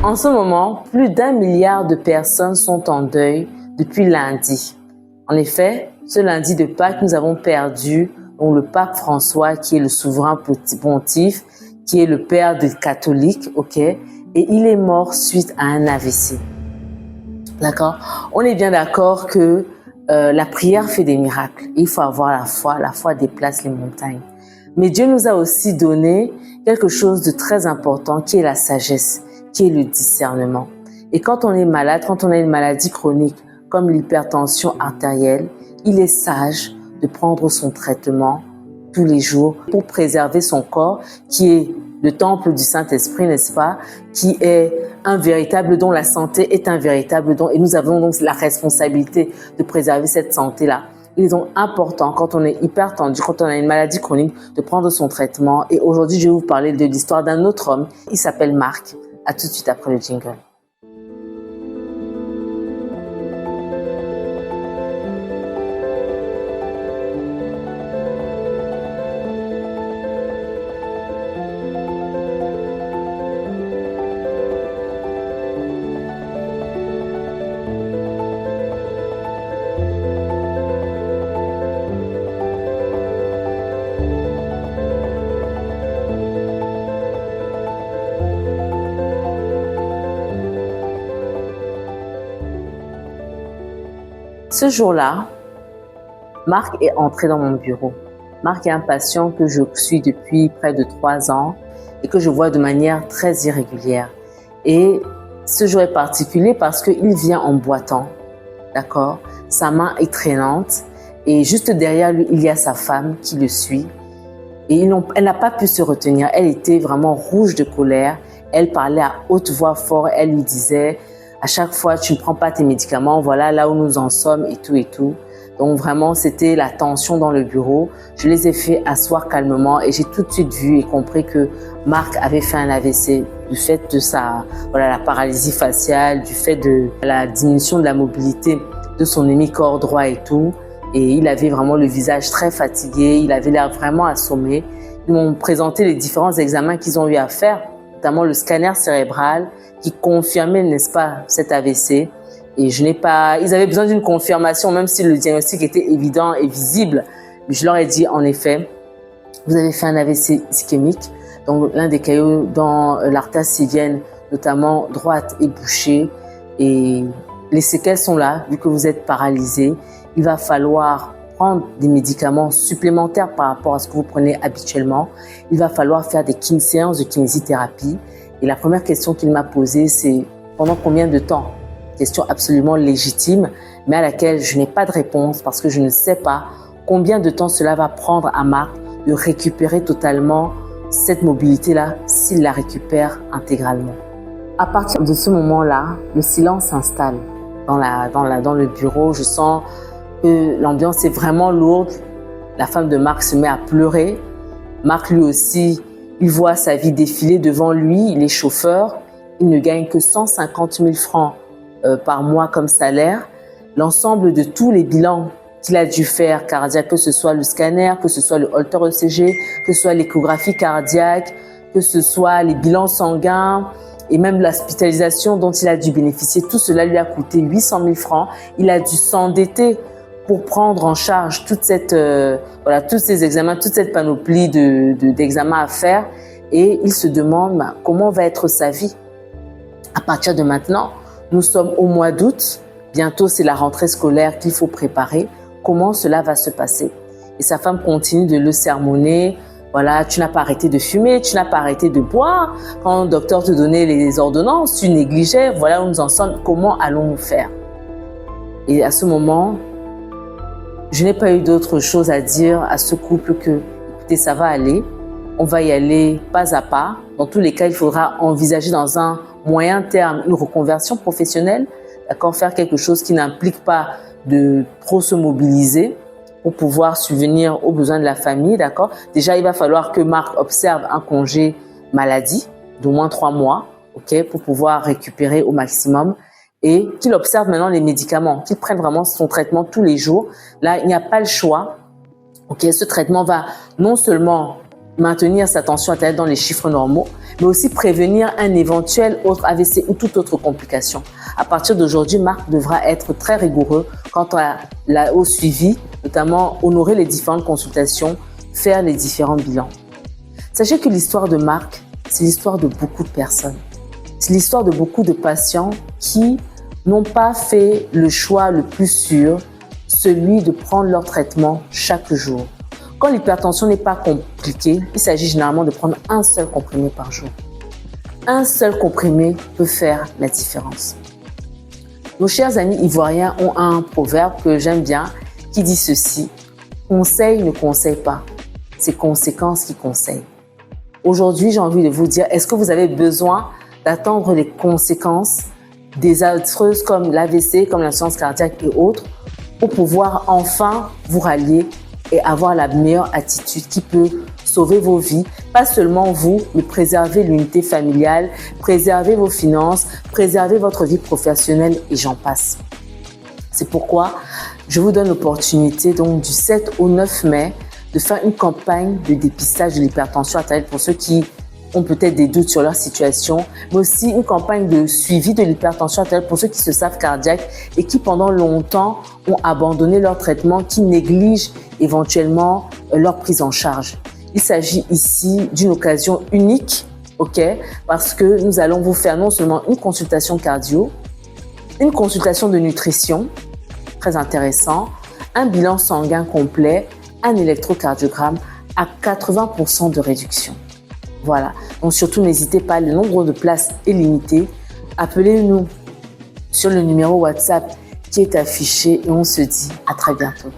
En ce moment, plus d'1 milliard de personnes sont en deuil depuis lundi. En effet, ce lundi de Pâques, nous avons perdu le pape François, qui est le souverain pontife, qui est le père des catholiques, ok? Et il est mort suite à un AVC. D'accord? On est bien d'accord que la prière fait des miracles. Il faut avoir la foi déplace les montagnes. Mais Dieu nous a aussi donné quelque chose de très important qui est la sagesse, qui est le discernement. Et quand on est malade, quand on a une maladie chronique comme l'hypertension artérielle, il est sage de prendre son traitement tous les jours pour préserver son corps qui est le temple du Saint-Esprit, n'est-ce pas? Qui est un véritable don. La santé est un véritable don et nous avons donc la responsabilité de préserver cette santé-là. Il est donc important, quand on est hypertendu, quand on a une maladie chronique, de prendre son traitement. Et aujourd'hui, je vais vous parler de l'histoire d'un autre homme. Il s'appelle Marc. À tout de suite après le jingle. Ce jour-là, Marc est entré dans mon bureau. Marc est un patient que je suis depuis près de 3 ans et que je vois de manière très irrégulière. Et ce jour est particulier parce qu'il vient en boitant, d'accord? Sa main est traînante et juste derrière lui, il y a sa femme qui le suit. Et elle n'a pas pu se retenir. Elle était vraiment rouge de colère. Elle parlait à haute voix fort. Elle lui disait... À chaque fois, tu ne prends pas tes médicaments, voilà là où nous en sommes et tout et tout. Donc vraiment, c'était la tension dans le bureau. Je les ai fait asseoir calmement et j'ai tout de suite vu et compris que Marc avait fait un AVC du fait de la paralysie faciale, du fait de la diminution de la mobilité de son hémicorps droit et tout. Et il avait vraiment le visage très fatigué, il avait l'air vraiment assommé. Ils m'ont présenté les différents examens qu'ils ont eu à faire, notamment le scanner cérébral, qui confirmait, n'est-ce pas, cet AVC. Et ils avaient besoin d'une confirmation, même si le diagnostic était évident et visible. Mais je leur ai dit, en effet, vous avez fait un AVC ischémique. Donc, l'un des caillots dans l'artère sylvienne, notamment droite, est bouché. Et les séquelles sont là, vu que vous êtes paralysé. Il va falloir prendre des médicaments supplémentaires par rapport à ce que vous prenez habituellement. Il va falloir faire des séances de kinésithérapie. Et la première question qu'il m'a posée, c'est pendant combien de temps? Question absolument légitime, mais à laquelle je n'ai pas de réponse parce que je ne sais pas combien de temps cela va prendre à Marc de récupérer totalement cette mobilité-là s'il la récupère intégralement. À partir de ce moment-là, le silence s'installe dans le bureau. Je sens que l'ambiance est vraiment lourde. La femme de Marc se met à pleurer. Marc lui aussi, il voit sa vie défiler devant lui, il est chauffeur, il ne gagne que 150 000 francs par mois comme salaire. L'ensemble de tous les bilans qu'il a dû faire cardiaque, que ce soit le scanner, que ce soit le Holter ECG, que ce soit l'échographie cardiaque, que ce soit les bilans sanguins et même l'hospitalisation dont il a dû bénéficier, tout cela lui a coûté 800 000 francs. Il a dû s'endetter pour prendre en charge tous ces examens, toute cette panoplie d'examens à faire. Et il se demande comment va être sa vie. À partir de maintenant, nous sommes au mois d'août. Bientôt, c'est la rentrée scolaire qu'il faut préparer. Comment cela va se passer? Et sa femme continue de le sermonner. Voilà, tu n'as pas arrêté de fumer, tu n'as pas arrêté de boire. Quand le docteur te donnait les ordonnances, tu négligeais. Voilà où nous en sommes. Comment allons-nous faire? Et à ce moment, je n'ai pas eu d'autre chose à dire à ce couple que, écoutez, ça va aller, on va y aller pas à pas. Dans tous les cas, il faudra envisager dans un moyen terme une reconversion professionnelle, d'accord, faire quelque chose qui n'implique pas de trop se mobiliser pour pouvoir subvenir aux besoins de la famille, d'accord. Déjà, il va falloir que Marc observe un congé maladie d'au moins 3 mois, ok, pour pouvoir récupérer au maximum. Et qu'il observe maintenant les médicaments, qu'il prenne vraiment son traitement tous les jours. Là, il n'y a pas le choix. Okay, ce traitement va non seulement maintenir sa tension artérielle dans les chiffres normaux, mais aussi prévenir un éventuel autre AVC ou toute autre complication. À partir d'aujourd'hui, Marc devra être très rigoureux quant au suivi, notamment honorer les différentes consultations, faire les différents bilans. Sachez que l'histoire de Marc, c'est l'histoire de beaucoup de personnes. C'est l'histoire de beaucoup de patients qui n'ont pas fait le choix le plus sûr, celui de prendre leur traitement chaque jour. Quand l'hypertension n'est pas compliquée, il s'agit généralement de prendre un seul comprimé par jour. Un seul comprimé peut faire la différence. Nos chers amis ivoiriens ont un proverbe que j'aime bien qui dit ceci: conseil ne conseille pas, c'est conséquences qui conseillent. Aujourd'hui, j'ai envie de vous dire, est-ce que vous avez besoin d'attendre les conséquences désastreuses comme l'AVC, comme l'insuffisance cardiaque et autres, pour pouvoir enfin vous rallier et avoir la meilleure attitude qui peut sauver vos vies, pas seulement vous, mais préserver l'unité familiale, préserver vos finances, préserver votre vie professionnelle et j'en passe. C'est pourquoi je vous donne l'opportunité donc du 7 au 9 mai de faire une campagne de dépistage de l'hypertension artérielle pour ceux qui ont peut-être des doutes sur leur situation, mais aussi une campagne de suivi de l'hypertension artérielle pour ceux qui se savent cardiaques et qui pendant longtemps ont abandonné leur traitement, qui négligent éventuellement leur prise en charge. Il s'agit ici d'une occasion unique, parce que nous allons vous faire non seulement une consultation cardio, une consultation de nutrition, très intéressant, un bilan sanguin complet, un électrocardiogramme à 80% de réduction. Voilà, donc surtout n'hésitez pas, le nombre de places est limité. Appelez-nous sur le numéro WhatsApp qui est affiché et on se dit à très bientôt.